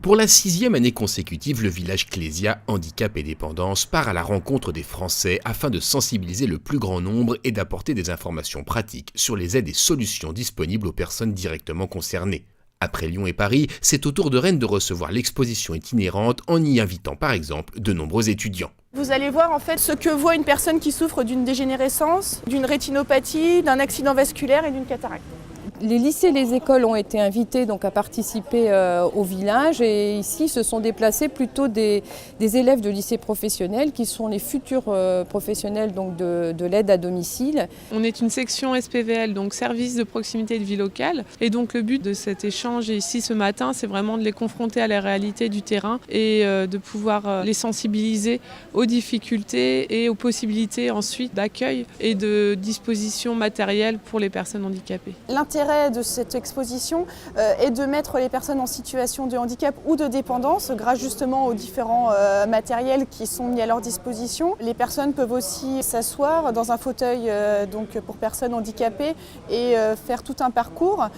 Pour la 6e année consécutive, le village Clésia Handicap et Dépendance part à la rencontre des Français afin de sensibiliser le plus grand nombre et d'apporter des informations pratiques sur les aides et solutions disponibles aux personnes directement concernées. Après Lyon et Paris, c'est au tour de Rennes de recevoir l'exposition itinérante en y invitant par exemple de nombreux étudiants. Vous allez voir en fait ce que voit une personne qui souffre d'une dégénérescence, d'une rétinopathie, d'un accident vasculaire et d'une cataracte. Les lycées et les écoles ont été invités donc, à participer au village et ici se sont déplacés plutôt des élèves de lycées professionnels qui sont les futurs professionnels donc, de l'aide à domicile. On est une section SPVL, donc service de proximité de vie locale. Et donc le but de cet échange ici ce matin, c'est vraiment de les confronter à la réalité du terrain et de pouvoir les sensibiliser aux difficultés et aux possibilités ensuite d'accueil et de disposition matérielle pour les personnes handicapées. L'intérêt de cette exposition est de mettre les personnes en situation de handicap ou de dépendance grâce justement aux différents matériels qui sont mis à leur disposition. Les personnes peuvent aussi s'asseoir dans un fauteuil donc pour personnes handicapées et faire tout un parcours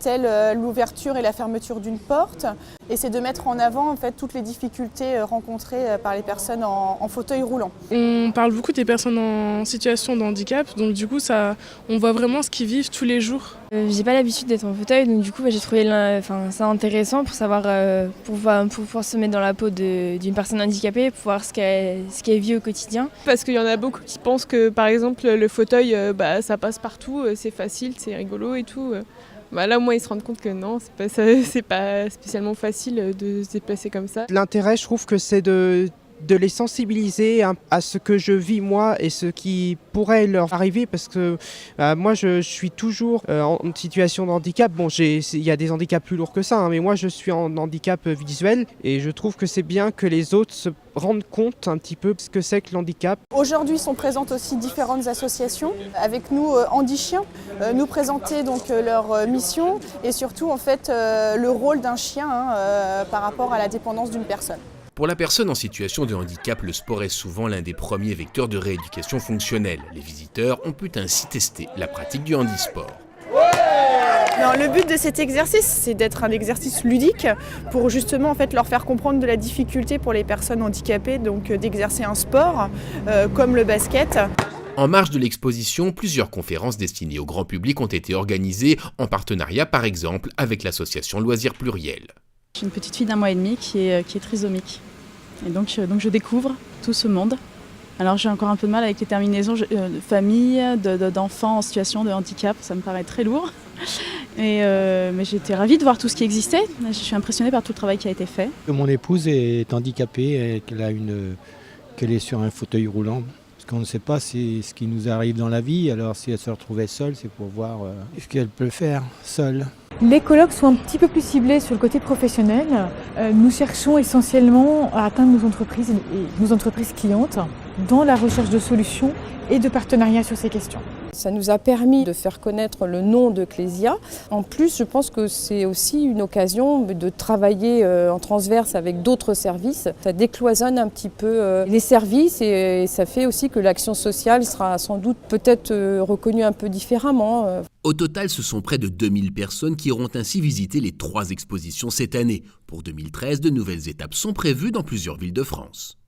tel l'ouverture et la fermeture d'une porte. Et c'est de mettre en avant en fait, toutes les difficultés rencontrées par les personnes en fauteuil roulant. On parle beaucoup des personnes en situation de handicap, donc du coup on voit vraiment ce qu'ils vivent tous les jours. J'ai pas l'habitude d'être en fauteuil, donc du coup j'ai trouvé ça intéressant pour savoir, pour pouvoir se mettre dans la peau d'une personne handicapée, pour voir ce qu'elle vit au quotidien. Parce qu'il y en a beaucoup qui pensent que par exemple le fauteuil ça passe partout, c'est facile, c'est rigolo et tout. Là, moi, ils se rendent compte que non, c'est pas spécialement facile de se déplacer comme ça. L'intérêt, je trouve que c'est de les sensibiliser à ce que je vis moi et ce qui pourrait leur arriver parce que moi je suis toujours en situation de handicap. Bon, il y a des handicaps plus lourds que ça, mais moi je suis en handicap visuel et je trouve que c'est bien que les autres se rendent compte un petit peu ce que c'est que l'handicap. Aujourd'hui sont présentes aussi différentes associations avec nous Handichiens, nous présenter donc leur mission et surtout en fait le rôle d'un chien par rapport à la dépendance d'une personne. Pour la personne en situation de handicap, le sport est souvent l'un des premiers vecteurs de rééducation fonctionnelle. Les visiteurs ont pu ainsi tester la pratique du handisport. Alors, le but de cet exercice, c'est d'être un exercice ludique pour justement en fait, leur faire comprendre de la difficulté pour les personnes handicapées donc d'exercer un sport comme le basket. En marge de l'exposition, plusieurs conférences destinées au grand public ont été organisées en partenariat par exemple avec l'association Loisirs Pluriels. J'ai une petite fille d'1 mois et demi qui est trisomique. Et donc je découvre tout ce monde. Alors j'ai encore un peu de mal avec les terminaisons de famille, d'enfants en situation de handicap, ça me paraît très lourd. Mais j'étais ravie de voir tout ce qui existait. Je suis impressionnée par tout le travail qui a été fait. Mon épouse est handicapée et qu'elle est sur un fauteuil roulant. Parce qu'on ne sait pas ce qui nous arrive dans la vie, alors si elle se retrouvait seule, c'est pour voir ce qu'elle peut faire seule. Les colloques sont un petit peu plus ciblés sur le côté professionnel. Nous cherchons essentiellement à atteindre nos entreprises et nos entreprises clientes dans la recherche de solutions et de partenariats sur ces questions. Ça nous a permis de faire connaître le nom de Clésia. En plus, je pense que c'est aussi une occasion de travailler en transverse avec d'autres services. Ça décloisonne un petit peu les services et ça fait aussi que l'action sociale sera sans doute peut-être reconnue un peu différemment. Au total, ce sont près de 2000 personnes qui auront ainsi visité les 3 expositions cette année. Pour 2013, de nouvelles étapes sont prévues dans plusieurs villes de France.